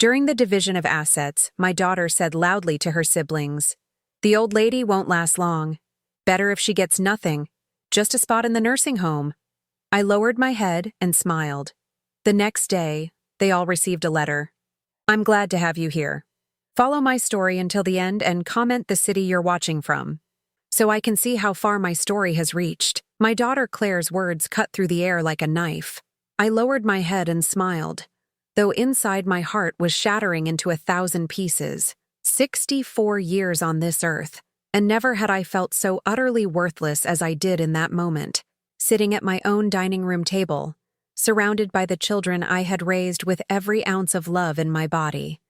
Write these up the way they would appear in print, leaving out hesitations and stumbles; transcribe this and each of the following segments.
During the division of assets, my daughter said loudly to her siblings, "The old lady won't last long. Better if she gets nothing, just a spot in the nursing home." I lowered my head and smiled. The next day, they all received a letter. "I'm glad to have you here. Follow my story until the end and comment the city you're watching from, so I can see how far my story has reached." My daughter Claire's words cut through the air like a knife. I lowered my head and smiled, though inside my heart was shattering into 1,000 pieces. 64 years on this earth, and never had I felt so utterly worthless as I did in that moment, sitting at my own dining room table, surrounded by the children I had raised with every ounce of love in my body.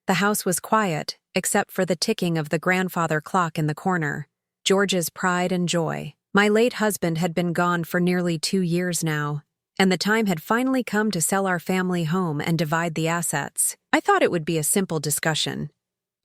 The house was quiet, except for the ticking of the grandfather clock in the corner, George's pride and joy. My late husband had been gone for nearly 2 years now, and the time had finally come to sell our family home and divide the assets. I thought it would be a simple discussion.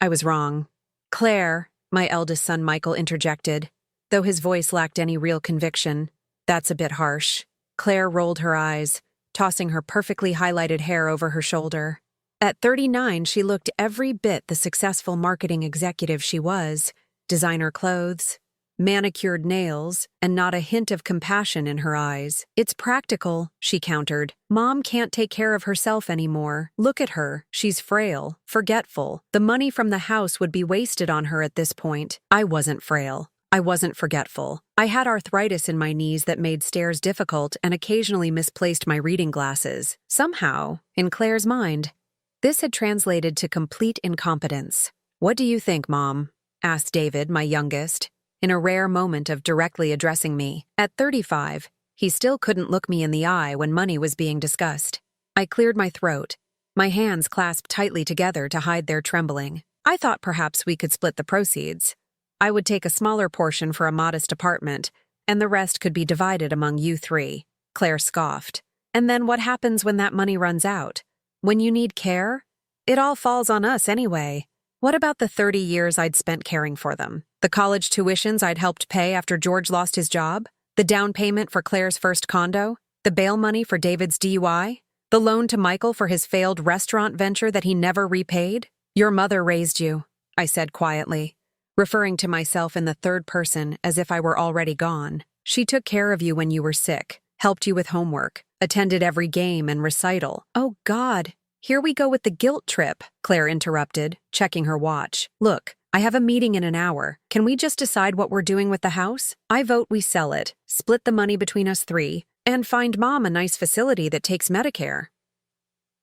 I was wrong. "Claire," my eldest son Michael interjected, though his voice lacked any real conviction. "That's a bit harsh." Claire rolled her eyes, tossing her perfectly highlighted hair over her shoulder. At 39, she looked every bit the successful marketing executive she was: designer clothes, manicured nails, and not a hint of compassion in her eyes. "It's practical," she countered. "Mom can't take care of herself anymore. Look at her. She's frail, forgetful. The money from the house would be wasted on her at this point." I wasn't frail. I wasn't forgetful. I had arthritis in my knees that made stairs difficult and occasionally misplaced my reading glasses. Somehow, in Claire's mind, this had translated to complete incompetence. "What do you think, Mom?" asked David, my youngest, in a rare moment of directly addressing me. At 35, he still couldn't look me in the eye when money was being discussed. I cleared my throat, my hands clasped tightly together to hide their trembling. "I thought perhaps we could split the proceeds. I would take a smaller portion for a modest apartment, and the rest could be divided among you 3. Claire scoffed. "And then what happens when that money runs out? When you need care? It all falls on us anyway. What about the 30 years I'd spent caring for them? The college tuitions I'd helped pay after George lost his job? The down payment for Claire's first condo? The bail money for David's DUI? The loan to Michael for his failed restaurant venture that he never repaid? Your mother raised you," I said quietly, referring to myself in the third person as if I were already gone. "She took care of you when you were sick, helped you with homework, attended every game and recital." "Oh God, here we go with the guilt trip," Claire interrupted, checking her watch. "Look, I have a meeting in an hour. Can we just decide what we're doing with the house? I vote we sell it, split the money between us 3, and find Mom a nice facility that takes Medicare."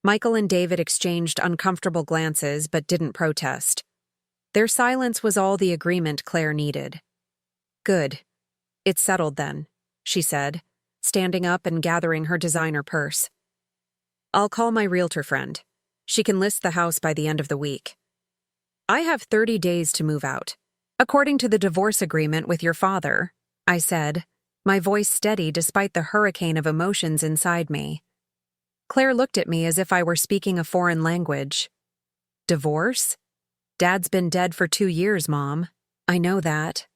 Michael and David exchanged uncomfortable glances but didn't protest. Their silence was all the agreement Claire needed. "Good. It's settled then," she said, standing up and gathering her designer purse. "I'll call my realtor friend. She can list the house by the end of the week. I have 30 days to move out, according to the divorce agreement with your father," I said, my voice steady despite the hurricane of emotions inside me. Claire looked at me as if I were speaking a foreign language. "Divorce? Dad's been dead for 2 years, Mom." "I know that,"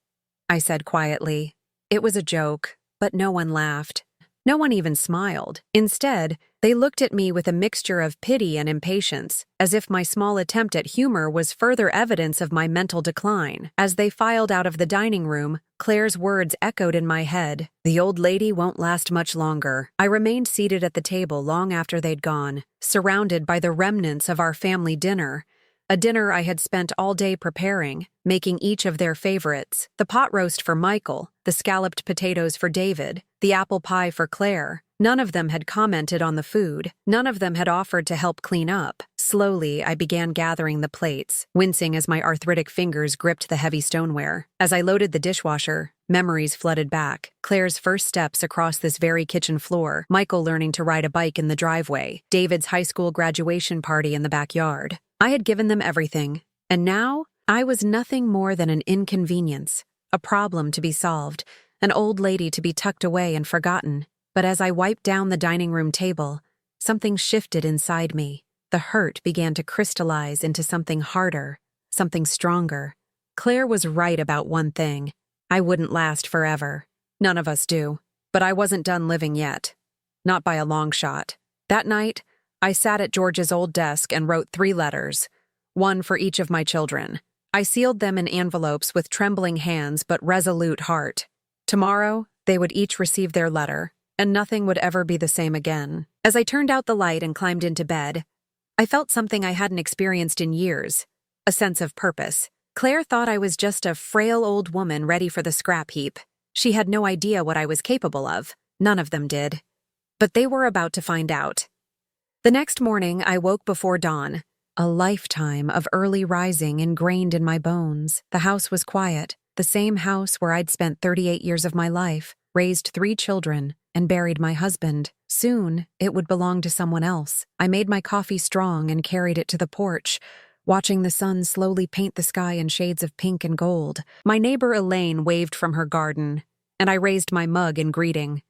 I said quietly. It was a joke, but no one laughed. No one even smiled. Instead, they looked at me with a mixture of pity and impatience, as if my small attempt at humor was further evidence of my mental decline. As they filed out of the dining room, Claire's words echoed in my head. "The old lady won't last much longer." I remained seated at the table long after they'd gone, surrounded by the remnants of our family dinner, a dinner I had spent all day preparing, making each of their favorites: the pot roast for Michael, the scalloped potatoes for David, the apple pie for Claire. None of them had commented on the food. None of them had offered to help clean up. Slowly, I began gathering the plates, wincing as my arthritic fingers gripped the heavy stoneware. As I loaded the dishwasher, memories flooded back. Claire's first steps across this very kitchen floor, Michael learning to ride a bike in the driveway, David's high school graduation party in the backyard. I had given them everything, and now I was nothing more than an inconvenience, a problem to be solved, an old lady to be tucked away and forgotten. But as I wiped down the dining room table, something shifted inside me. The hurt began to crystallize into something harder, something stronger. Claire was right about one thing. I wouldn't last forever. None of us do. But I wasn't done living yet. Not by a long shot. That night, I sat at George's old desk and wrote 3 letters, one for each of my children. I sealed them in envelopes with trembling hands but resolute heart. Tomorrow, they would each receive their letter, and nothing would ever be the same again. As I turned out the light and climbed into bed, I felt something I hadn't experienced in years, a sense of purpose. Claire thought I was just a frail old woman ready for the scrap heap. She had no idea what I was capable of. None of them did. But they were about to find out. The next morning, I woke before dawn, a lifetime of early rising ingrained in my bones. The house was quiet, the same house where I'd spent 38 years of my life, raised 3 children, and buried my husband. Soon, it would belong to someone else. I made my coffee strong and carried it to the porch, watching the sun slowly paint the sky in shades of pink and gold. My neighbor Elaine waved from her garden, and I raised my mug in greeting.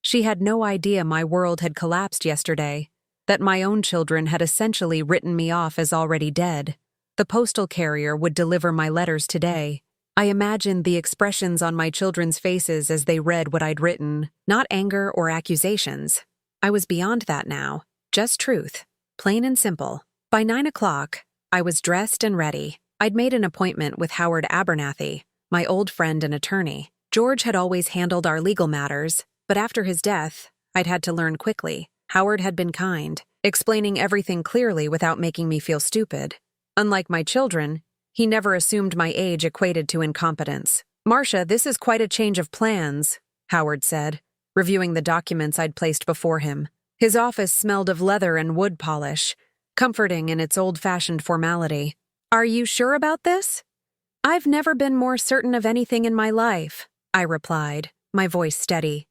She had no idea my world had collapsed yesterday, that my own children had essentially written me off as already dead. The postal carrier would deliver my letters today. I imagined the expressions on my children's faces as they read what I'd written, not anger or accusations. I was beyond that now, just truth, plain and simple. By 9 o'clock, I was dressed and ready. I'd made an appointment with Howard Abernathy, my old friend and attorney. George had always handled our legal matters, but after his death, I'd had to learn quickly. Howard had been kind, explaining everything clearly without making me feel stupid. Unlike my children, he never assumed my age equated to incompetence. "Marcia, this is quite a change of plans," Howard said, reviewing the documents I'd placed before him. His office smelled of leather and wood polish, comforting in its old-fashioned formality. "Are you sure about this?" "I've never been more certain of anything in my life," I replied, my voice steady.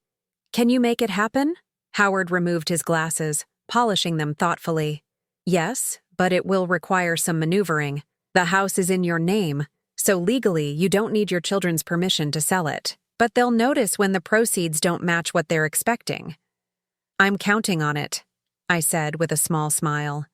"Can you make it happen?" Howard removed his glasses, polishing them thoughtfully. "Yes, but it will require some maneuvering. The house is in your name, so legally you don't need your children's permission to sell it. But they'll notice when the proceeds don't match what they're expecting." "I'm counting on it," I said with a small smile.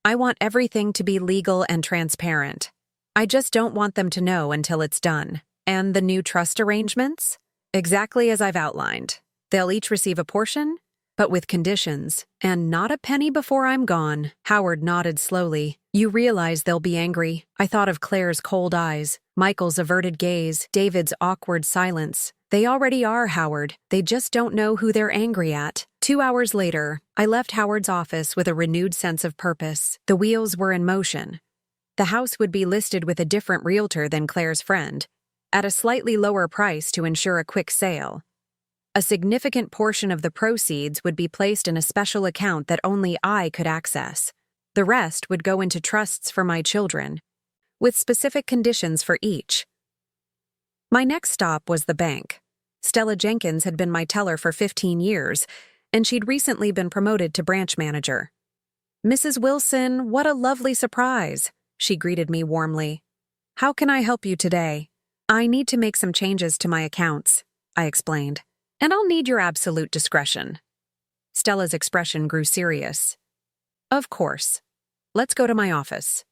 "I want everything to be legal and transparent. I just don't want them to know until it's done." "And the new trust arrangements?" "Exactly as I've outlined. They'll each receive a portion, but with conditions, and not a penny before I'm gone." Howard nodded slowly. "You realize they'll be angry." I thought of Claire's cold eyes, Michael's averted gaze, David's awkward silence. "They already are, Howard. They just don't know who they're angry at." 2 hours later, I left Howard's office with a renewed sense of purpose. The wheels were in motion. The house would be listed with a different realtor than Claire's friend, at a slightly lower price to ensure a quick sale. A significant portion of the proceeds would be placed in a special account that only I could access. The rest would go into trusts for my children, with specific conditions for each. My next stop was the bank. Stella Jenkins had been my teller for 15 years, and she'd recently been promoted to branch manager. "Mrs. Wilson, what a lovely surprise," she greeted me warmly. "How can I help you today?" "I need to make some changes to my accounts," I explained. "And I'll need your absolute discretion." Stella's expression grew serious. "Of course. Let's go to my office."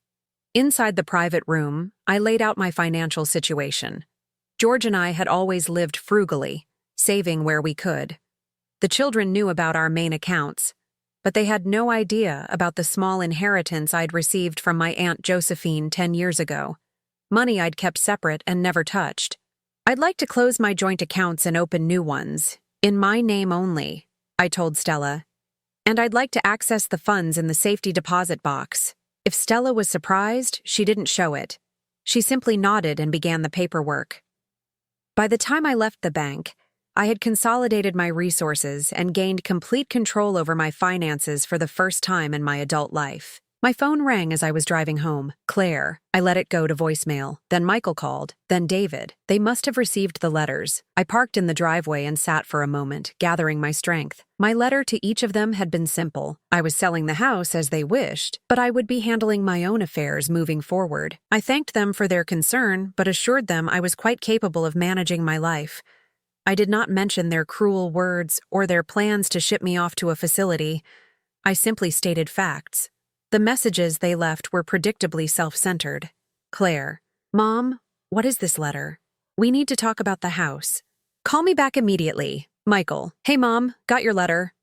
Inside the private room, I laid out my financial situation. George and I had always lived frugally, saving where we could. The children knew about our main accounts, but they had no idea about the small inheritance I'd received from my Aunt Josephine 10 years ago. Money I'd kept separate and never touched. "I'd like to close my joint accounts and open new ones, in my name only," I told Stella. "And I'd like to access the funds in the safety deposit box." If Stella was surprised, she didn't show it. She simply nodded and began the paperwork. By the time I left the bank, I had consolidated my resources and gained complete control over my finances for the first time in my adult life. My phone rang as I was driving home. Claire. I let it go to voicemail. Then Michael called. Then David. They must have received the letters. I parked in the driveway and sat for a moment, gathering my strength. My letter to each of them had been simple. I was selling the house as they wished, but I would be handling my own affairs moving forward. I thanked them for their concern, but assured them I was quite capable of managing my life. I did not mention their cruel words or their plans to ship me off to a facility. I simply stated facts. The messages they left were predictably self-centered. Claire. "Mom, what is this letter? We need to talk about the house. Call me back immediately." Michael. "Hey Mom, got your letter.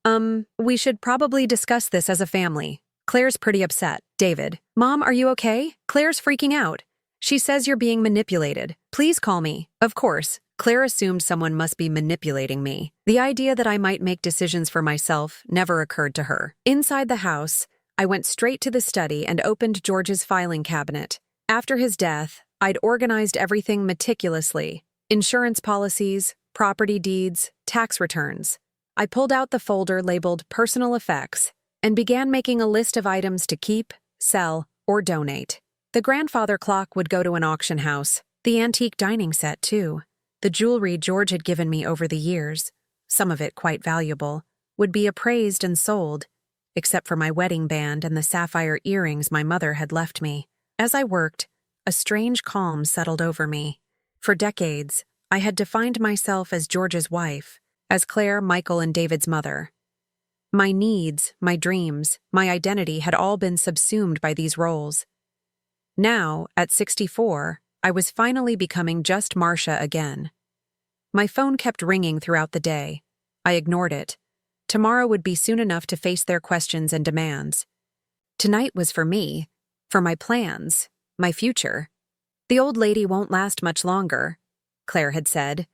We should probably discuss this as a family." Claire's pretty upset. David, Mom, are you okay? Claire's freaking out. She says you're being manipulated. Please call me. Of course, Claire assumed someone must be manipulating me. The idea that I might make decisions for myself never occurred to her. Inside the house, I went straight to the study and opened George's filing cabinet. After his death, I'd organized everything meticulously. Insurance policies, property deeds, tax returns. I pulled out the folder labeled Personal Effects and began making a list of items to keep, sell, or donate. The grandfather clock would go to an auction house, the antique dining set too. The jewelry George had given me over the years, some of it quite valuable, would be appraised and sold, except for my wedding band and the sapphire earrings my mother had left me. As I worked, a strange calm settled over me. For decades, I had defined myself as George's wife, as Claire, Michael, and David's mother. My needs, my dreams, my identity had all been subsumed by these roles. Now, at 64, I was finally becoming just Marcia again. My phone kept ringing throughout the day. I ignored it. Tomorrow would be soon enough to face their questions and demands. Tonight was for me, for my plans, my future. The old lady won't last much longer, Claire had said.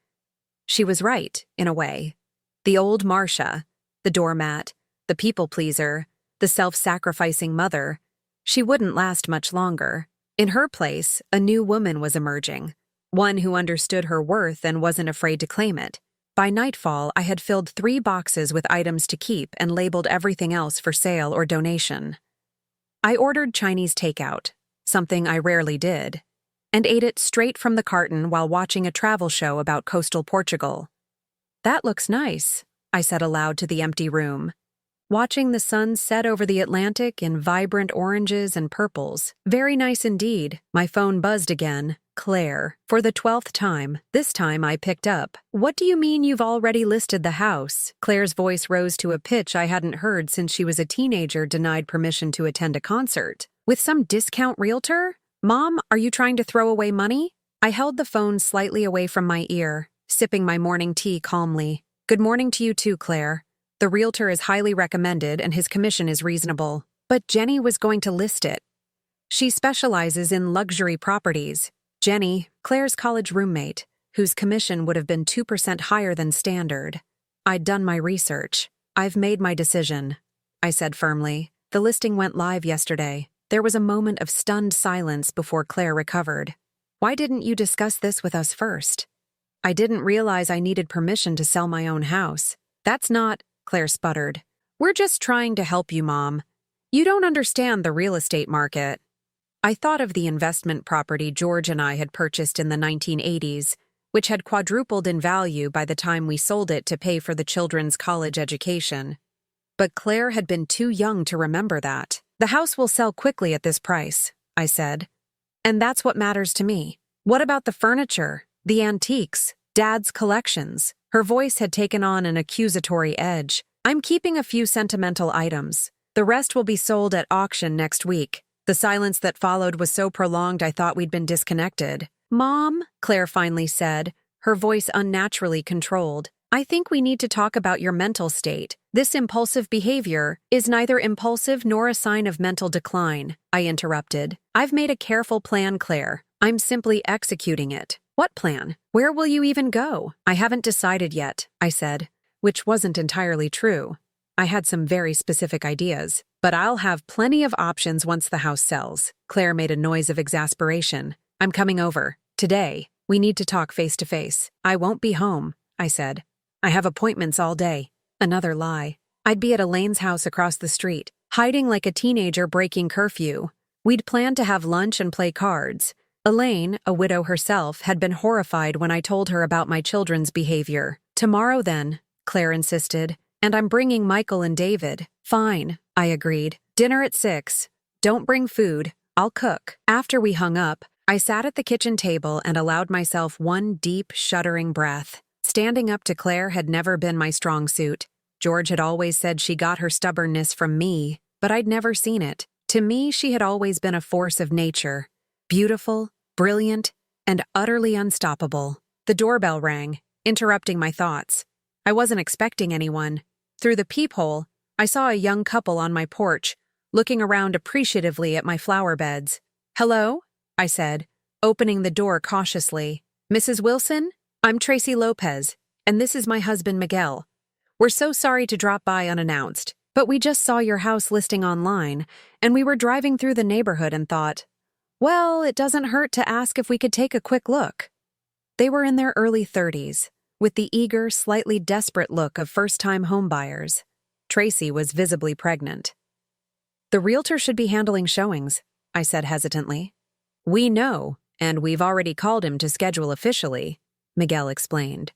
She was right, in a way. The old Marcia, the doormat, the people-pleaser, the self-sacrificing mother, she wouldn't last much longer. In her place, a new woman was emerging, one who understood her worth and wasn't afraid to claim it. By nightfall, I had filled 3 boxes with items to keep and labeled everything else for sale or donation. I ordered Chinese takeout, something I rarely did, and ate it straight from the carton while watching a travel show about coastal Portugal. "That looks nice," I said aloud to the empty room, watching the sun set over the Atlantic in vibrant oranges and purples. "Very nice indeed." My phone buzzed again. Claire. For the 12th time. This time I picked up. "What do you mean you've already listed the house?" Claire's voice rose to a pitch I hadn't heard since she was a teenager denied permission to attend a concert. "With some discount realtor? Mom, are you trying to throw away money?" I held the phone slightly away from my ear, sipping my morning tea calmly. "Good morning to you too, Claire. The realtor is highly recommended and his commission is reasonable. But Jenny was going to list it. She specializes in luxury properties." Jenny, Claire's college roommate, whose commission would have been 2% higher than standard. "I'd done my research. I've made my decision," I said firmly. "The listing went live yesterday." There was a moment of stunned silence before Claire recovered. "Why didn't you discuss this with us first?" "I didn't realize I needed permission to sell my own house." "That's not," Claire sputtered. "We're just trying to help you, Mom. You don't understand the real estate market." I thought of the investment property George and I had purchased in the 1980s, which had quadrupled in value by the time we sold it to pay for the children's college education. But Claire had been too young to remember that. "The house will sell quickly at this price," I said. "And that's what matters to me. What about the furniture, the antiques, Dad's collections?" Her voice had taken on an accusatory edge. "I'm keeping a few sentimental items. The rest will be sold at auction next week." The silence that followed was so prolonged I thought we'd been disconnected. "Mom," Claire finally said, her voice unnaturally controlled, "I think we need to talk about your mental state. This impulsive behavior is neither impulsive nor a sign of mental decline," I interrupted. "I've made a careful plan, Claire. I'm simply executing it." "What plan? Where will you even go?" "I haven't decided yet," I said, which wasn't entirely true. I had some very specific ideas, but I'll have plenty of options once the house sells. Claire made a noise of exasperation. "I'm coming over. Today. We need to talk face to face." "I won't be home," I said. "I have appointments all day." Another lie. I'd be at Elaine's house across the street, hiding like a teenager breaking curfew. We'd planned to have lunch and play cards. Elaine, a widow herself, had been horrified when I told her about my children's behavior. "Tomorrow then," Claire insisted. "And I'm bringing Michael and David." "Fine," I agreed. "Dinner at 6. Don't bring food. I'll cook." After we hung up, I sat at the kitchen table and allowed myself one deep, shuddering breath. Standing up to Claire had never been my strong suit. George had always said she got her stubbornness from me, but I'd never seen it. To me, she had always been a force of nature. Beautiful, brilliant, and utterly unstoppable. The doorbell rang, interrupting my thoughts. I wasn't expecting anyone. Through the peephole, I saw a young couple on my porch, looking around appreciatively at my flower beds. "Hello?" I said, opening the door cautiously. "Mrs. Wilson? I'm Tracy Lopez, and this is my husband Miguel. We're so sorry to drop by unannounced, but we just saw your house listing online, and we were driving through the neighborhood and thought, well, it doesn't hurt to ask if we could take a quick look." They were in their early 30s, with the eager, slightly desperate look of first-time homebuyers. Tracy was visibly pregnant. "The realtor should be handling showings," I said hesitantly. "We know, and we've already called him to schedule officially," Miguel explained.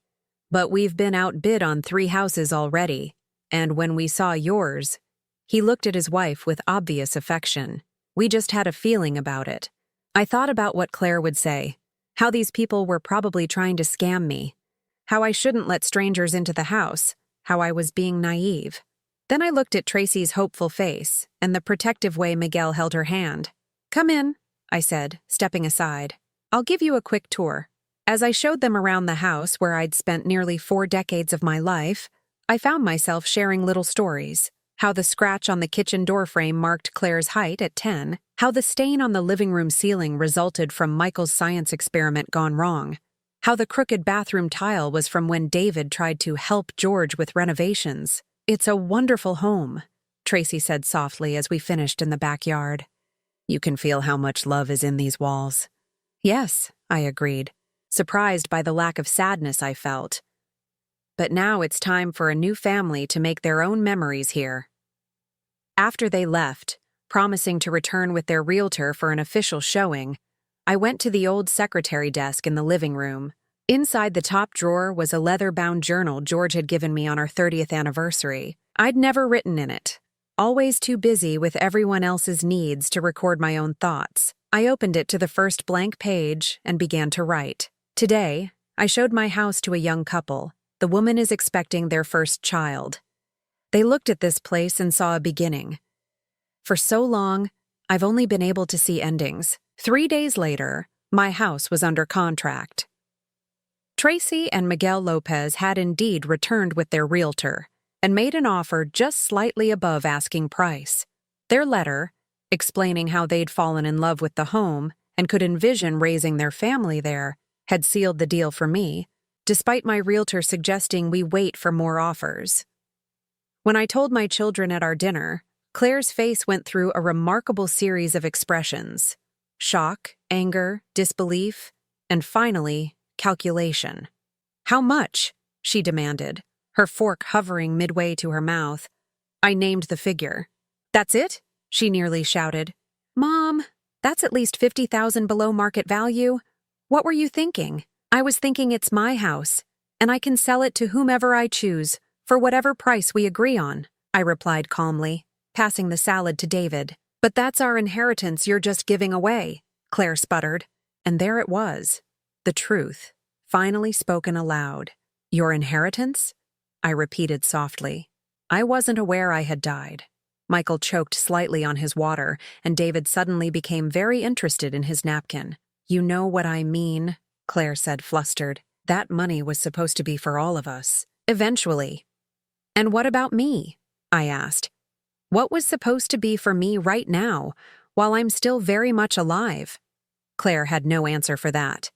"But we've been outbid on 3 houses already, and when we saw yours," he looked at his wife with obvious affection, "we just had a feeling about it. I thought about what Claire would say, how these people were probably trying to scam me, how I shouldn't let strangers into the house, how I was being naive. Then I looked at Tracy's hopeful face and the protective way Miguel held her hand. "Come in," I said, stepping aside. "I'll give you a quick tour." As I showed them around the house where I'd spent nearly 4 decades of my life, I found myself sharing little stories. How the scratch on the kitchen doorframe marked Claire's height at 10, how the stain on the living room ceiling resulted from Michael's science experiment gone wrong, how the crooked bathroom tile was from when David tried to help George with renovations. "It's a wonderful home," Tracy said softly as we finished in the backyard. "You can feel how much love is in these walls." "Yes," I agreed, surprised by the lack of sadness I felt. "But now it's time for a new family to make their own memories here." After they left, promising to return with their realtor for an official showing, I went to the old secretary desk in the living room. Inside the top drawer was a leather-bound journal George had given me on our 30th anniversary. I'd never written in it, always too busy with everyone else's needs to record my own thoughts. I opened it to the first blank page and began to write. "Today, I showed my house to a young couple. The woman is expecting their first child. They looked at this place and saw a beginning. For so long, I've only been able to see endings. 3 days later, my house was under contract." Tracy and Miguel Lopez had indeed returned with their realtor and made an offer just slightly above asking price. Their letter, explaining how they'd fallen in love with the home and could envision raising their family there, had sealed the deal for me, despite my realtor suggesting we wait for more offers. When I told my children at our dinner, Claire's face went through a remarkable series of expressions: shock, anger, disbelief, and finally, calculation. "How much?" she demanded, her fork hovering midway to her mouth. I named the figure. "That's it?" she nearly shouted. "Mom, that's at least $50,000 below market value. What were you thinking?" "I was thinking it's my house, and I can sell it to whomever I choose, for whatever price we agree on," I replied calmly, passing the salad to David. "But that's our inheritance you're just giving away," Claire sputtered. And there it was, the truth, finally spoken aloud. "Your inheritance?" I repeated softly. I wasn't aware I had died. Michael choked slightly on his water, and David suddenly became very interested in his napkin. "You know what I mean," Claire said, flustered. "That money was supposed to be for all of us. Eventually." "And what about me?" I asked. "What was supposed to be for me right now, while I'm still very much alive?" Claire had no answer for that.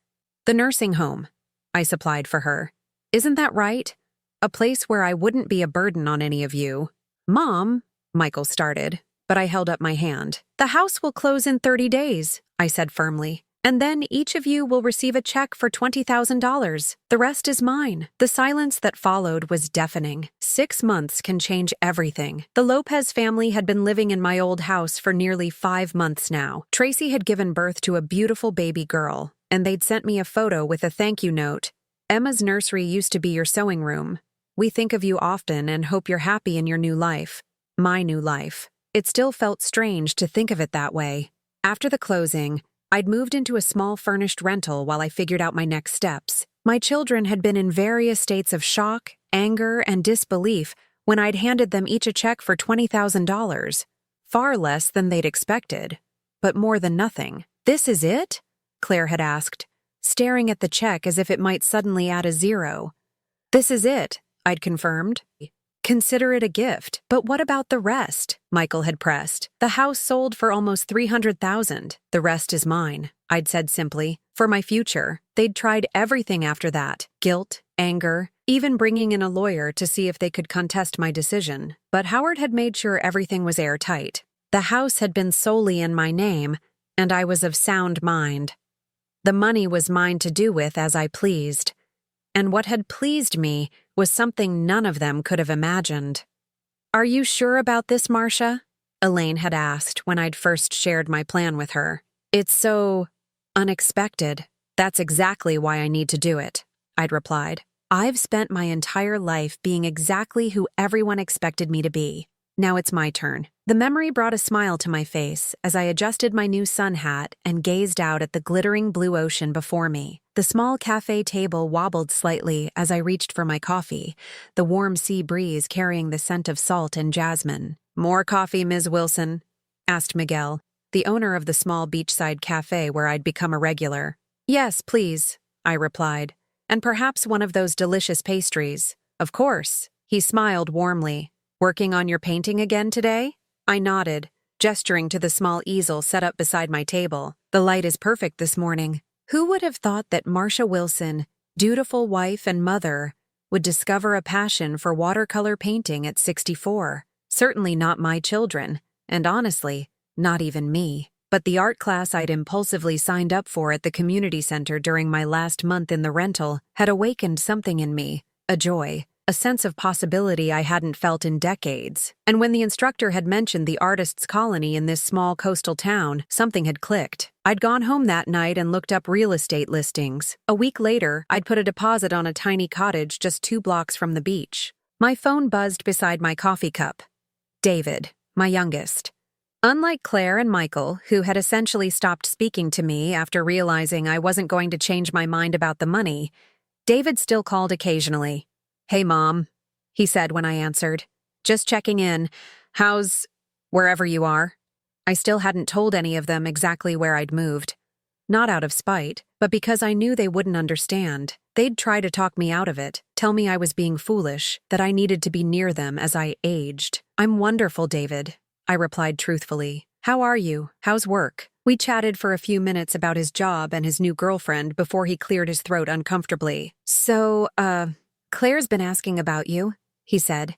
"The nursing home," I supplied for her. "Isn't that right? A place where I wouldn't be a burden on any of you." "Mom," Michael started, but I held up my hand. "The house will close in 30 days, I said firmly. "And then each of you will receive a check for $20,000. The rest is mine." The silence that followed was deafening. 6 months can change everything. The Lopez family had been living in my old house for nearly 5 months now. Tracy had given birth to a beautiful baby girl, and they'd sent me a photo with a thank you note. "Emma's nursery used to be your sewing room. We think of you often and hope you're happy in your new life." My new life. It still felt strange to think of it that way. After the closing, I'd moved into a small furnished rental while I figured out my next steps. My children had been in various states of shock, anger, and disbelief when I'd handed them each a check for $20,000. Far less than they'd expected, but more than nothing. "This is it?" Claire had asked, staring at the check as if it might suddenly add a zero. "This is it," I'd confirmed. Consider it a gift. But what about the rest? Michael had pressed. The house sold for almost $300,000. The rest is mine, I'd said simply. For my future. They'd tried everything after that. Guilt, anger, even bringing in a lawyer to see if they could contest my decision. But Howard had made sure everything was airtight. The house had been solely in my name, and I was of sound mind. The money was mine to do with as I pleased. And what had pleased me was something none of them could have imagined. "Are you sure about this, Marcia?" Elaine had asked when I'd first shared my plan with her. "It's so unexpected. That's exactly why I need to do it," I'd replied. "I've spent my entire life being exactly who everyone expected me to be. Now it's my turn." The memory brought a smile to my face as I adjusted my new sun hat and gazed out at the glittering blue ocean before me. The small cafe table wobbled slightly as I reached for my coffee, the warm sea breeze carrying the scent of salt and jasmine. "More coffee, Ms. Wilson?" asked Miguel, the owner of the small beachside cafe where I'd become a regular. "Yes, please," I replied. "And perhaps one of those delicious pastries." "Of course." He smiled warmly. "Working on your painting again today?" I nodded, gesturing to the small easel set up beside my table. "The light is perfect this morning." Who would have thought that Marcia Wilson, dutiful wife and mother, would discover a passion for watercolor painting at 64? Certainly not my children, and honestly, not even me. But the art class I'd impulsively signed up for at the community center during my last month in the rental had awakened something in me, a joy. A sense of possibility I hadn't felt in decades. And when the instructor had mentioned the artists' colony in this small coastal town, something had clicked. I'd gone home that night and looked up real estate listings. A week later, I'd put a deposit on a tiny cottage just 2 blocks from the beach. My phone buzzed beside my coffee cup. David, my youngest. Unlike Claire and Michael, who had essentially stopped speaking to me after realizing I wasn't going to change my mind about the money, David still called occasionally. "Hey, Mom," he said when I answered. "Just checking in. How's wherever you are?" I still hadn't told any of them exactly where I'd moved. Not out of spite, but because I knew they wouldn't understand. They'd try to talk me out of it, tell me I was being foolish, that I needed to be near them as I aged. "I'm wonderful, David," I replied truthfully. "How are you? How's work?" We chatted for a few minutes about his job and his new girlfriend before he cleared his throat uncomfortably. Claire's been asking about you," he said.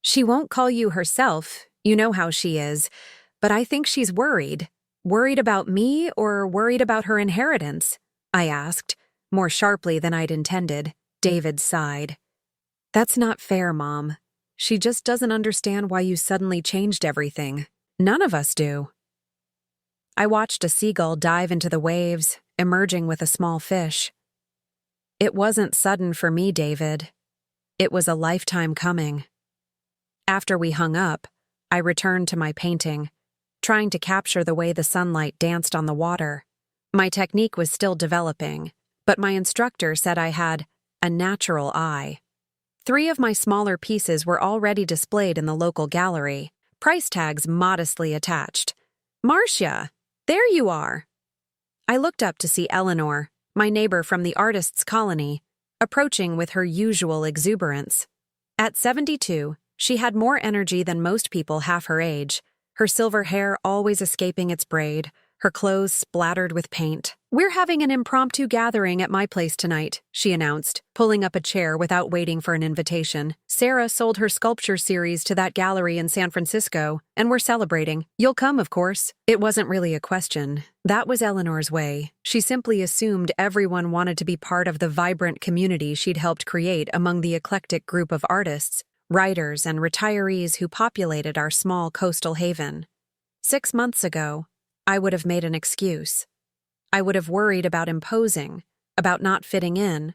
"She won't call you herself, you know how she is, but I think she's worried. Worried about me or worried about her inheritance?" I asked, more sharply than I'd intended. David sighed. "That's not fair, Mom. She just doesn't understand why you suddenly changed everything. None of us do." I watched a seagull dive into the waves, emerging with a small fish. "It wasn't sudden for me, David. It was a lifetime coming." After we hung up, I returned to my painting, trying to capture the way the sunlight danced on the water. My technique was still developing, but my instructor said I had a natural eye. 3 of my smaller pieces were already displayed in the local gallery, price tags modestly attached. "Marcia, there you are." I looked up to see Eleanor, my neighbor from the artists' colony, approaching with her usual exuberance. At 72, she had more energy than most people half her age, her silver hair always escaping its braid, her clothes splattered with paint. "We're having an impromptu gathering at my place tonight," she announced, pulling up a chair without waiting for an invitation. "Sarah sold her sculpture series to that gallery in San Francisco, and we're celebrating. You'll come, of course." It wasn't really a question. That was Eleanor's way. She simply assumed everyone wanted to be part of the vibrant community she'd helped create among the eclectic group of artists, writers, and retirees who populated our small coastal haven. 6 months ago, I would have made an excuse. I would have worried about imposing, about not fitting in,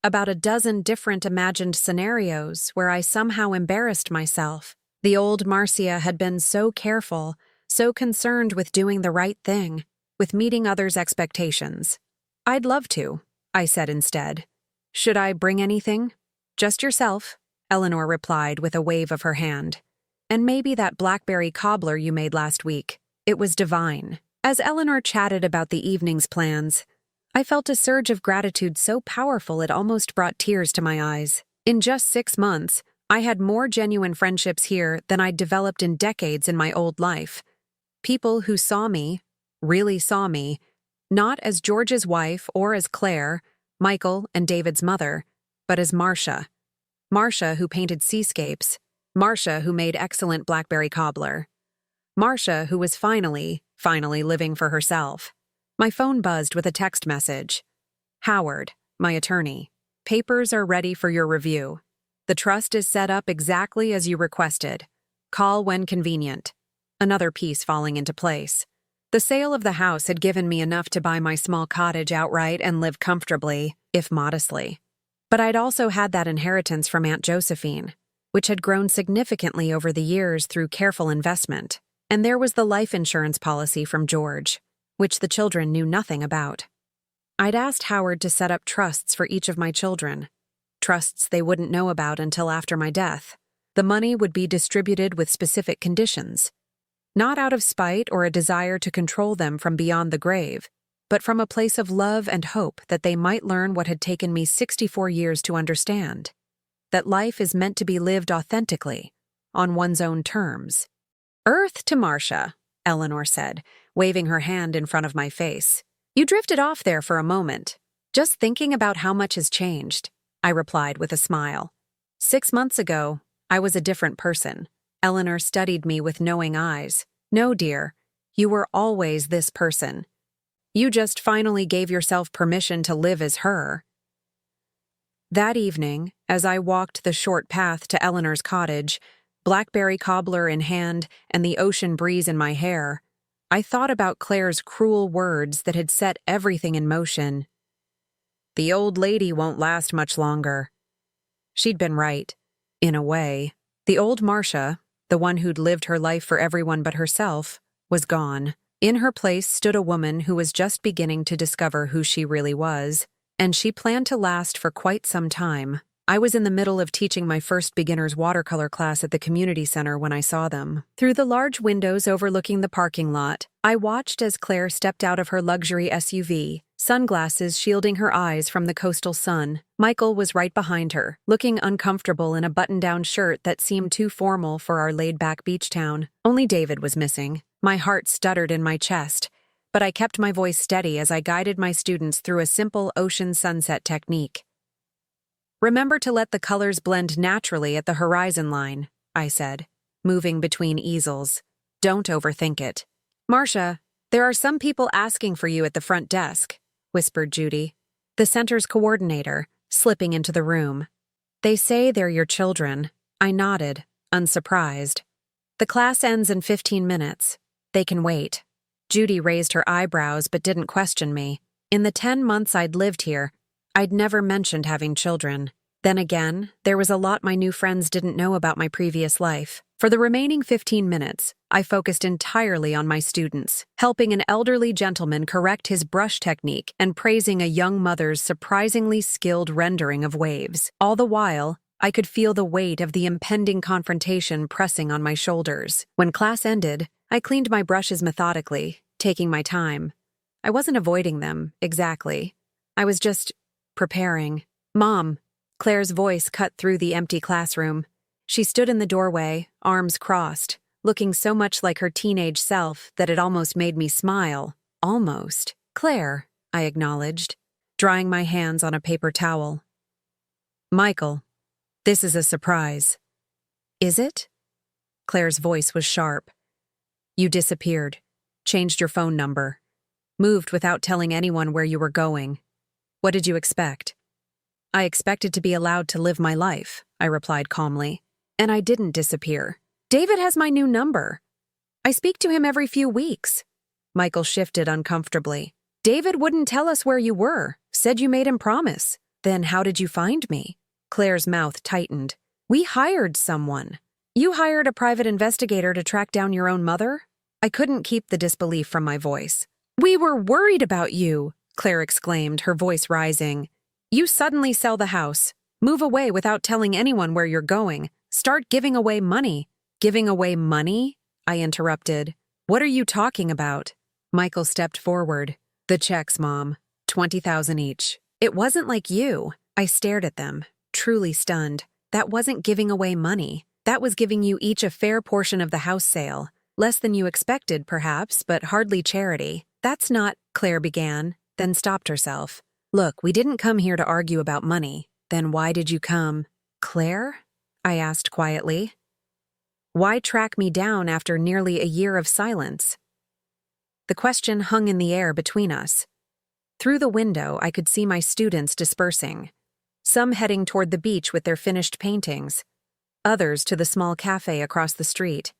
about a dozen different imagined scenarios where I somehow embarrassed myself. The old Marcia had been so careful, so concerned with doing the right thing, with meeting others' expectations. "I'd love to," I said instead. "Should I bring anything?" "Just yourself," Eleanor replied with a wave of her hand. "And maybe that blackberry cobbler you made last week. It was divine." As Eleanor chatted about the evening's plans, I felt a surge of gratitude so powerful it almost brought tears to my eyes. In just 6 months, I had more genuine friendships here than I'd developed in decades in my old life. People who saw me, really saw me, not as George's wife or as Clare, Michael and David's mother, but as Marcia. Marcia who painted seascapes. Marcia who made excellent blackberry cobbler. Marcia who was finally living for herself. My phone buzzed with a text message. Howard, my attorney. Papers are ready for your review. The trust is set up exactly as you requested. Call when convenient. Another piece falling into place. The sale of the house had given me enough to buy my small cottage outright and live comfortably, if modestly. But I'd also had that inheritance from Aunt Josephine, which had grown significantly over the years through careful investment. And there was the life insurance policy from George, which the children knew nothing about. I'd asked Howard to set up trusts for each of my children, trusts they wouldn't know about until after my death. The money would be distributed with specific conditions, not out of spite or a desire to control them from beyond the grave, but from a place of love and hope that they might learn what had taken me 64 years to understand, that life is meant to be lived authentically, on one's own terms. Earth to Marcia, Eleanor said, waving her hand in front of my face. You drifted off there for a moment. Just thinking about how much has changed, I replied with a smile. 6 months ago, I was a different person. Eleanor studied me with knowing eyes. No, dear, you were always this person. You just finally gave yourself permission to live as her. That evening, as I walked the short path to Eleanor's cottage, blackberry cobbler in hand and the ocean breeze in my hair, I thought about Clare's cruel words that had set everything in motion. The old lady won't last much longer. She'd been right, in a way. The old Marcia, the one who'd lived her life for everyone but herself, was gone. In her place stood a woman who was just beginning to discover who she really was, and she planned to last for quite some time. I was in the middle of teaching my first beginner's watercolor class at the community center when I saw them. Through the large windows overlooking the parking lot, I watched as Clare stepped out of her luxury SUV, sunglasses shielding her eyes from the coastal sun. Michael was right behind her, looking uncomfortable in a button-down shirt that seemed too formal for our laid-back beach town. Only David was missing. My heart stuttered in my chest, but I kept my voice steady as I guided my students through a simple ocean sunset technique. Remember to let the colors blend naturally at the horizon line, I said, moving between easels. Don't overthink it. Marcia, there are some people asking for you at the front desk, whispered Judy, the center's coordinator, slipping into the room. They say they're your children. I nodded, unsurprised. The class ends in 15 minutes. They can wait. Judy raised her eyebrows but didn't question me. In the 10 months I'd lived here, I'd never mentioned having children. Then again, there was a lot my new friends didn't know about my previous life. For the remaining 15 minutes, I focused entirely on my students, helping an elderly gentleman correct his brush technique and praising a young mother's surprisingly skilled rendering of waves. All the while, I could feel the weight of the impending confrontation pressing on my shoulders. When class ended, I cleaned my brushes methodically, taking my time. I wasn't avoiding them, exactly. I was just preparing. Mom, Claire's voice cut through the empty classroom. She stood in the doorway, arms crossed, looking so much like her teenage self that it almost made me smile. Almost. Clare, I acknowledged, drying my hands on a paper towel. Michael, this is a surprise. Is it? Claire's voice was sharp. You disappeared, changed your phone number, moved without telling anyone where you were going. What did you expect? I expected to be allowed to live my life, I replied calmly. And I didn't disappear. David has my new number. I speak to him every few weeks. Michael shifted uncomfortably. David wouldn't tell us where you were, said you made him promise. Then how did you find me? Claire's mouth tightened. We hired someone. You hired a private investigator to track down your own mother? I couldn't keep the disbelief from my voice. We were worried about you, Claire exclaimed, her voice rising. You suddenly sell the house, move away without telling anyone where you're going, start giving away money. Giving away money? I interrupted. What are you talking about? Michael stepped forward. The checks, Mom. 20,000 each. It wasn't like you. I stared at them, truly stunned. That wasn't giving away money. That was giving you each a fair portion of the house sale. Less than you expected, perhaps, but hardly charity. That's not, Claire began, then stopped herself. Look, we didn't come here to argue about money. Then why did you come? Claire? I asked quietly. Why track me down after nearly a year of silence? The question hung in the air between us. Through the window, I could see my students dispersing. Some heading toward the beach with their finished paintings, others to the small cafe across the street.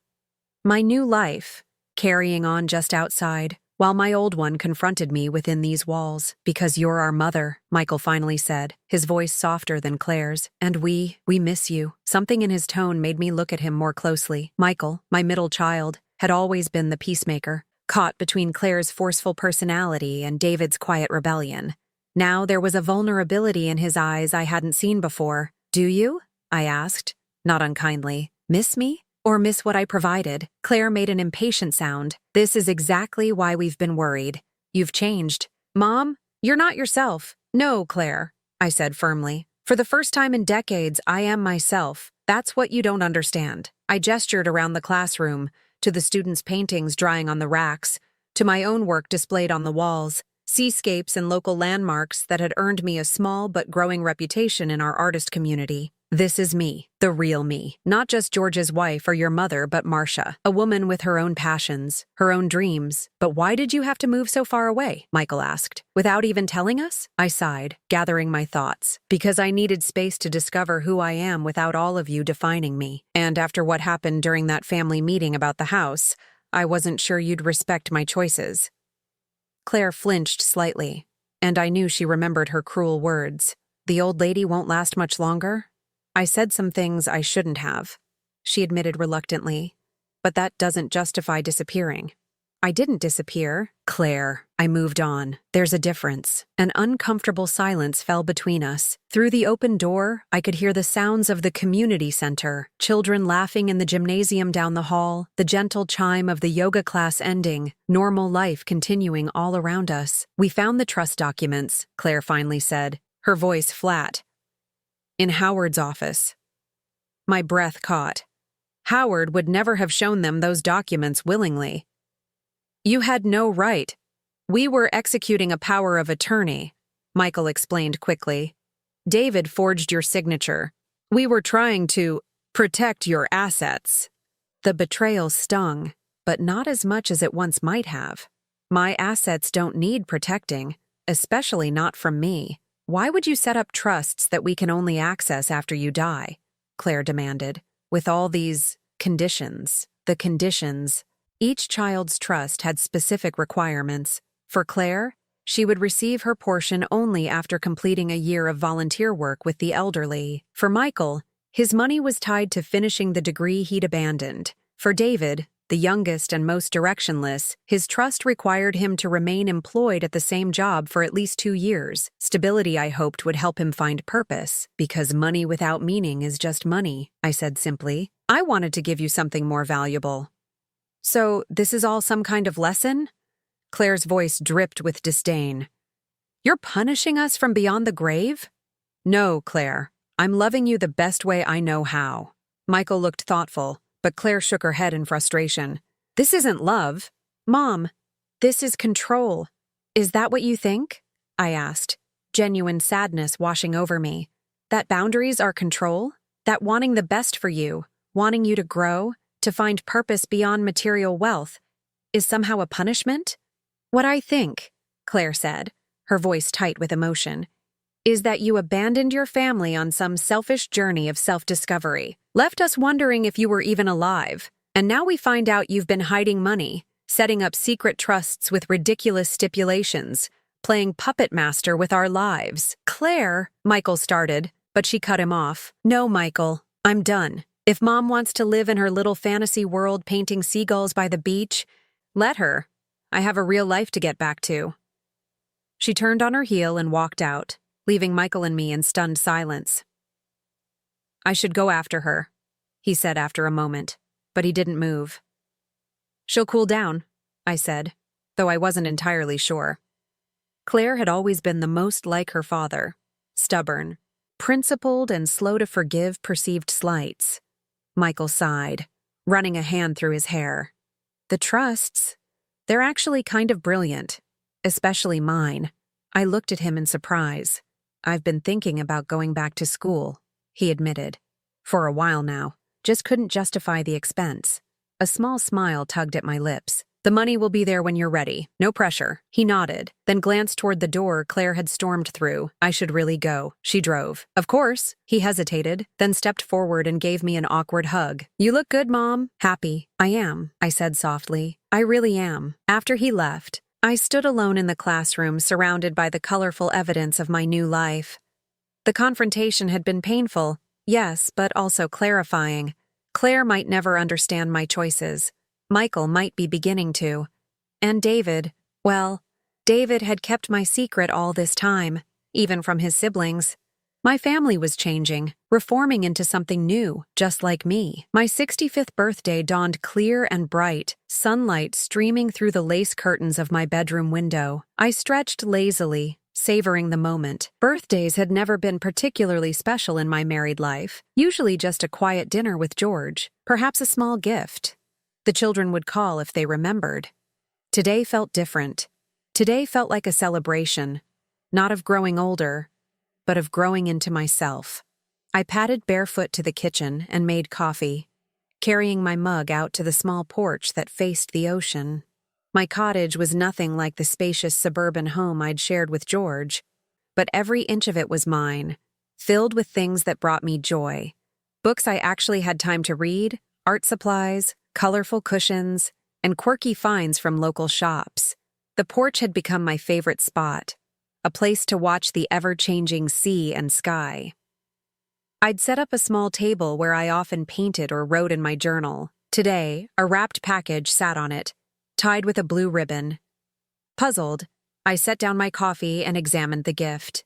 My new life, carrying on just outside, while my old one confronted me within these walls. Because you're our mother, Michael finally said, his voice softer than Claire's. And we miss you. Something in his tone made me look at him more closely. Michael, my middle child, had always been the peacemaker, caught between Claire's forceful personality and David's quiet rebellion. Now there was a vulnerability in his eyes I hadn't seen before. Do you? I asked, not unkindly. Miss me? Or miss what I provided? Claire made an impatient sound. This is exactly why we've been worried. You've changed. Mom, you're not yourself. No, Claire, I said firmly. For the first time in decades, I am myself. That's what you don't understand. I gestured around the classroom, to the students' paintings drying on the racks, to my own work displayed on the walls, seascapes and local landmarks that had earned me a small but growing reputation in our artist community. This is me, the real me, not just George's wife or your mother, but Marcia, a woman with her own passions, her own dreams. But why did you have to move so far away? Michael asked. Without even telling us? I sighed, gathering my thoughts. Because I needed space to discover who I am without all of you defining me. And after what happened during that family meeting about the house, I wasn't sure you'd respect my choices. Claire flinched slightly, and I knew she remembered her cruel words. The old lady won't last much longer? I said some things I shouldn't have, she admitted reluctantly, but that doesn't justify disappearing. I didn't disappear, Claire. I moved on. There's a difference. An uncomfortable silence fell between us. Through the open door, I could hear the sounds of the community center, children laughing in the gymnasium down the hall, the gentle chime of the yoga class ending, normal life continuing all around us. We found the trust documents, Claire finally said, her voice flat. In Howard's office. My breath caught. Howard would never have shown them those documents willingly. You had no right. We were executing a power of attorney, Michael explained quickly. David forged your signature. We were trying to protect your assets. The betrayal stung, but not as much as it once might have. My assets don't need protecting, especially not from me. Why would you set up trusts that we can only access after you die? Claire demanded. With all these conditions. The conditions. Each child's trust had specific requirements. For Claire, she would receive her portion only after completing a year of volunteer work with the elderly. For Michael, his money was tied to finishing the degree he'd abandoned. For David, the youngest and most directionless, his trust required him to remain employed at the same job for at least 2 years. Stability, I hoped, would help him find purpose. Because money without meaning is just money, I said simply. I wanted to give you something more valuable. So, this is all some kind of lesson? Claire's voice dripped with disdain. You're punishing us from beyond the grave? No, Claire. I'm loving you the best way I know how. Michael looked thoughtful, but Claire shook her head in frustration. This isn't love. Mom, this is control. Is that what you think? I asked, genuine sadness washing over me. That boundaries are control? That wanting the best for you, wanting you to grow, to find purpose beyond material wealth, is somehow a punishment? What I think, Claire said, her voice tight with emotion, is that you abandoned your family on some selfish journey of self-discovery, left us wondering if you were even alive, and now we find out you've been hiding money, setting up secret trusts with ridiculous stipulations, playing puppet master with our lives. Claire, Michael started, but she cut him off. No, Michael, I'm done. If Mom wants to live in her little fantasy world painting seagulls by the beach, let her. I have a real life to get back to. She turned on her heel and walked out, leaving Michael and me in stunned silence. I should go after her, he said after a moment, but he didn't move. She'll cool down, I said, though I wasn't entirely sure. Claire had always been the most like her father, stubborn, Principled and slow to forgive perceived slights. Michael sighed, running a hand through his hair. The trusts, they're actually kind of brilliant, especially mine. I looked at him in surprise. I've been thinking about going back to school, he admitted. For a while now, just couldn't justify the expense. A small smile tugged at my lips. The money will be there when you're ready. No pressure. He nodded, then glanced toward the door Claire had stormed through. I should really go. She drove. Of course. He hesitated, then stepped forward and gave me an awkward hug. You look good, Mom. Happy. I am, I said softly. I really am. After he left, I stood alone in the classroom surrounded by the colorful evidence of my new life. The confrontation had been painful, yes, but also clarifying. Claire might never understand my choices. Michael might be beginning to. And David, well, David had kept my secret all this time, even from his siblings. My family was changing, reforming into something new, just like me. My 65th birthday dawned clear and bright, sunlight streaming through the lace curtains of my bedroom window. I stretched lazily, savoring the moment. Birthdays had never been particularly special in my married life, usually just a quiet dinner with George, perhaps a small gift. The children would call if they remembered. Today felt different. Today felt like a celebration, not of growing older, but of growing into myself. I padded barefoot to the kitchen and made coffee, carrying my mug out to the small porch that faced the ocean. My cottage was nothing like the spacious suburban home I'd shared with George, but every inch of it was mine, filled with things that brought me joy. Books I actually had time to read, art supplies, colorful cushions, and quirky finds from local shops. The porch had become my favorite spot, a place to watch the ever-changing sea and sky. I'd set up a small table where I often painted or wrote in my journal. Today, a wrapped package sat on it, tied with a blue ribbon. Puzzled, I set down my coffee and examined the gift.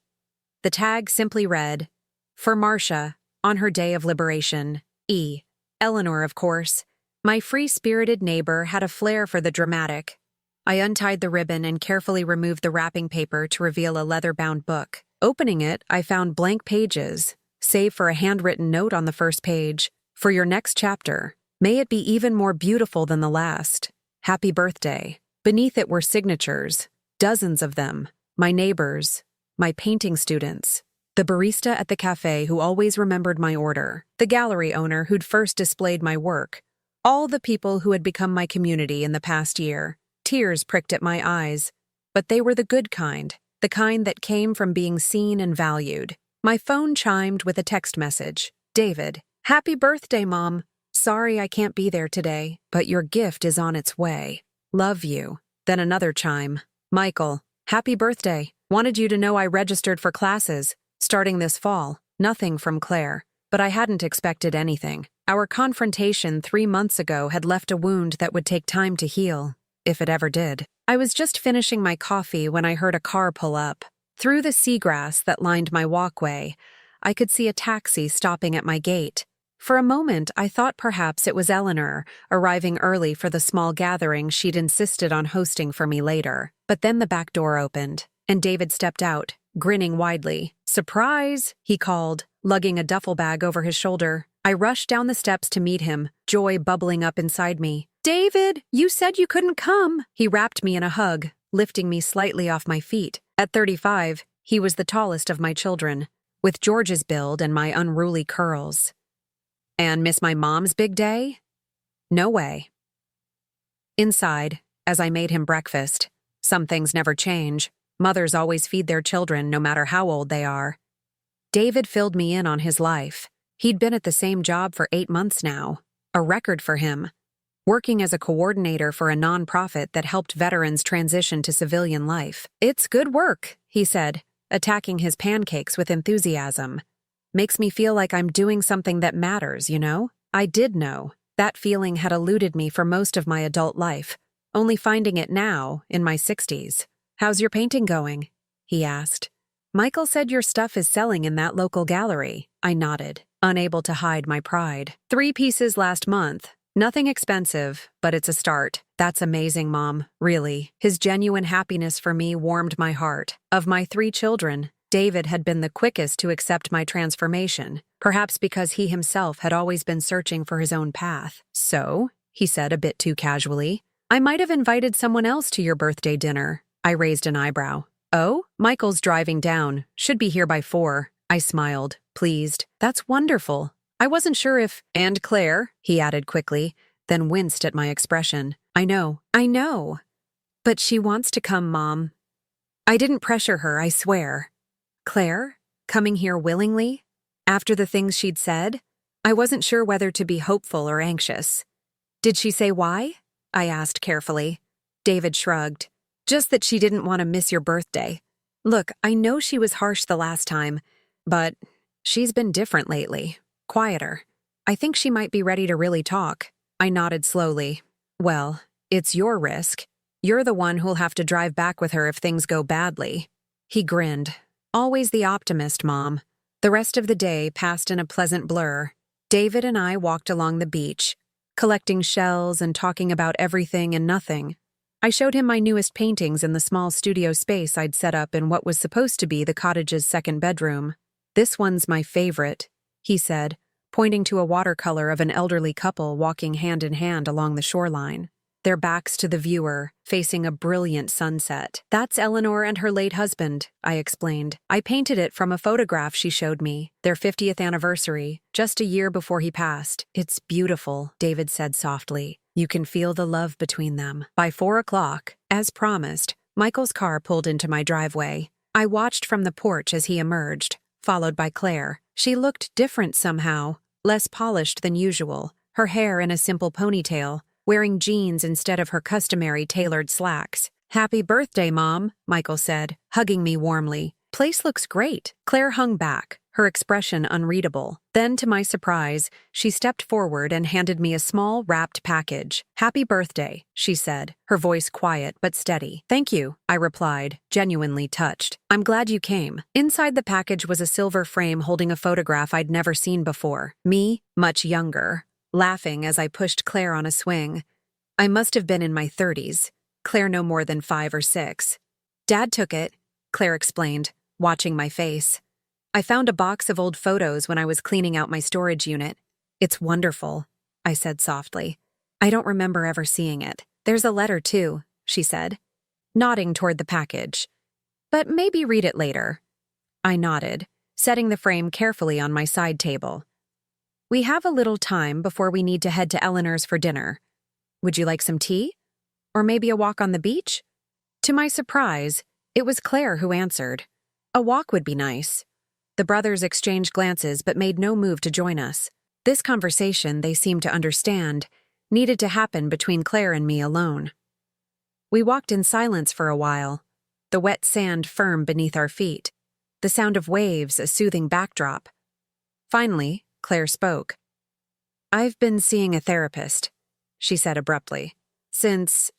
The tag simply read, "For Marcia, on her day of liberation, E. Eleanor, of course." My free-spirited neighbor had a flair for the dramatic. I untied the ribbon and carefully removed the wrapping paper to reveal a leather-bound book. Opening it, I found blank pages, save for a handwritten note on the first page. For your next chapter, may it be even more beautiful than the last. Happy birthday. Beneath it were signatures, dozens of them, my neighbors, my painting students, the barista at the cafe who always remembered my order, the gallery owner who'd first displayed my work, all the people who had become my community in the past year. Tears pricked at my eyes, but they were the good kind, the kind that came from being seen and valued. My phone chimed with a text message. David, happy birthday, Mom. Sorry I can't be there today, but your gift is on its way. Love you. Then another chime. Michael, happy birthday. Wanted you to know I registered for classes, starting this fall. Nothing from Claire, but I hadn't expected anything. Our confrontation 3 months ago had left a wound that would take time to heal, if it ever did. I was just finishing my coffee when I heard a car pull up. Through the seagrass that lined my walkway, I could see a taxi stopping at my gate. For a moment, I thought perhaps it was Eleanor, arriving early for the small gathering she'd insisted on hosting for me later. But then the back door opened, and David stepped out, grinning widely. Surprise, he called, lugging a duffel bag over his shoulder. I rushed down the steps to meet him, joy bubbling up inside me. David, you said you couldn't come. He wrapped me in a hug, lifting me slightly off my feet. At 35, he was the tallest of my children, with George's build and my unruly curls. And miss my mom's big day? No way. Inside, as I made him breakfast, some things never change. Mothers always feed their children no matter how old they are. David filled me in on his life. He'd been at the same job for 8 months now, a record for him, working as a coordinator for a nonprofit that helped veterans transition to civilian life. It's good work, he said, attacking his pancakes with enthusiasm. Makes me feel like I'm doing something that matters, you know? I did know. That feeling had eluded me for most of my adult life, only finding it now, in my 60s. How's your painting going? He asked. Michael said your stuff is selling in that local gallery. I nodded, unable to hide my pride. 3 pieces last month. Nothing expensive, but it's a start. That's amazing, Mom, really. His genuine happiness for me warmed my heart. Of my 3 children, David had been the quickest to accept my transformation, perhaps because he himself had always been searching for his own path. So, he said a bit too casually, I might have invited someone else to your birthday dinner. I raised an eyebrow. Oh, Michael's driving down. Should be here by 4. I smiled, pleased. That's wonderful. I wasn't sure if— And Claire, he added quickly, then winced at my expression. I know. But she wants to come, Mom. I didn't pressure her, I swear. Claire? Coming here willingly? After the things she'd said? I wasn't sure whether to be hopeful or anxious. Did she say why? I asked carefully. David shrugged. Just that she didn't want to miss your birthday. Look, I know she was harsh the last time, but she's been different lately. Quieter. I think she might be ready to really talk. I nodded slowly. Well, it's your risk. You're the one who'll have to drive back with her if things go badly. He grinned. Always the optimist, Mom. The rest of the day passed in a pleasant blur. David and I walked along the beach, collecting shells and talking about everything and nothing. I showed him my newest paintings in the small studio space I'd set up in what was supposed to be the cottage's second bedroom. This one's my favorite, he said, pointing to a watercolor of an elderly couple walking hand in hand along the shoreline, their backs to the viewer, facing a brilliant sunset. That's Eleanor and her late husband, I explained. I painted it from a photograph she showed me, their 50th anniversary, just a year before he passed. It's beautiful, David said softly. You can feel the love between them. By 4 o'clock, as promised, Michael's car pulled into my driveway. I watched from the porch as he emerged, followed by Claire. She looked different somehow, less polished than usual, her hair in a simple ponytail, wearing jeans instead of her customary tailored slacks. Happy birthday, Mom, Michael said, hugging me warmly. Place looks great. Claire hung back, her expression unreadable. Then, to my surprise, she stepped forward and handed me a small, wrapped package. Happy birthday, she said, her voice quiet but steady. Thank you, I replied, genuinely touched. I'm glad you came. Inside the package was a silver frame holding a photograph I'd never seen before. Me, much younger, laughing as I pushed Claire on a swing. I must have been in my 30s. Claire no more than 5 or 6. Dad took it, Claire explained, watching my face. I found a box of old photos when I was cleaning out my storage unit. It's wonderful, I said softly. I don't remember ever seeing it. There's a letter too, she said, nodding toward the package. But maybe read it later. I nodded, setting the frame carefully on my side table. We have a little time before we need to head to Eleanor's for dinner. Would you like some tea? Or maybe a walk on the beach? To my surprise, it was Claire who answered. A walk would be nice. The brothers exchanged glances but made no move to join us. This conversation, they seemed to understand, needed to happen between Claire and me alone. We walked in silence for a while, the wet sand firm beneath our feet, the sound of waves a soothing backdrop. Finally, Claire spoke. I've been seeing a therapist, she said abruptly. Since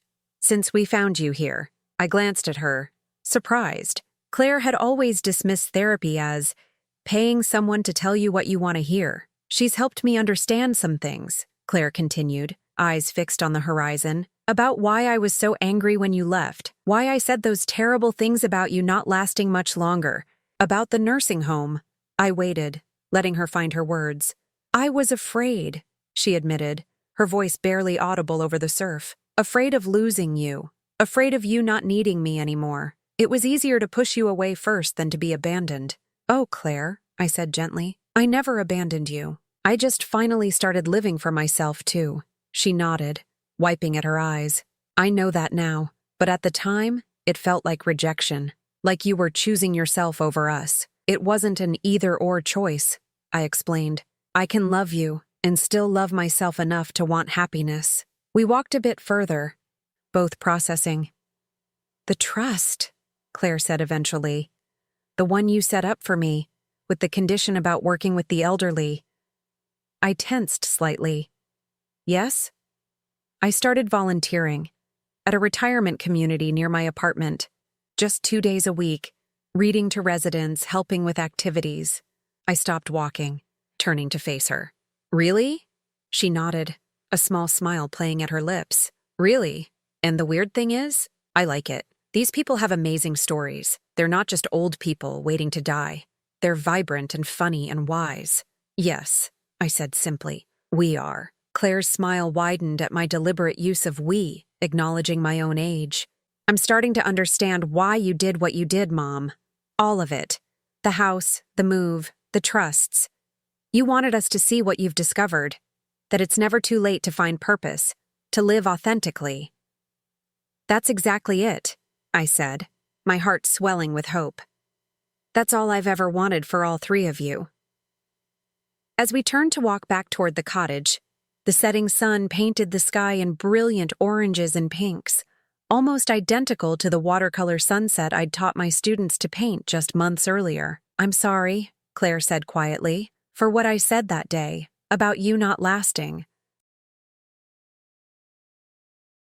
we found you here. I glanced at her, surprised. Claire had always dismissed therapy as paying someone to tell you what you want to hear. She's helped me understand some things, Claire continued, eyes fixed on the horizon, about why I was so angry when you left, why I said those terrible things about you not lasting much longer, about the nursing home. I waited, letting her find her words. I was afraid, she admitted, her voice barely audible over the surf. Afraid of losing you. Afraid of you not needing me anymore. It was easier to push you away first than to be abandoned. Oh, Claire, I said gently, I never abandoned you. I just finally started living for myself, too. She nodded, wiping at her eyes. I know that now, but at the time, it felt like rejection, like you were choosing yourself over us. It wasn't an either-or choice, I explained. I can love you and still love myself enough to want happiness. We walked a bit further, both processing. The trust, Claire said eventually. The one you set up for me, with the condition about working with the elderly. I tensed slightly. Yes? I started volunteering at a retirement community near my apartment, just 2 days a week, reading to residents, helping with activities. I stopped walking, turning to face her. Really? She nodded, a small smile playing at her lips. Really? And the weird thing is, I like it. These people have amazing stories. They're not just old people waiting to die. They're vibrant and funny and wise. Yes, I said simply. We are. Claire's smile widened at my deliberate use of we, acknowledging my own age. I'm starting to understand why you did what you did, Mom. All of it. The house, the move, the trusts. You wanted us to see what you've discovered. That it's never too late to find purpose, to live authentically. That's exactly it, I said, my heart swelling with hope. That's all I've ever wanted for all three of you. As we turned to walk back toward the cottage, the setting sun painted the sky in brilliant oranges and pinks, almost identical to the watercolor sunset I'd taught my students to paint just months earlier. I'm sorry, Claire said quietly, for what I said that day, about you not lasting.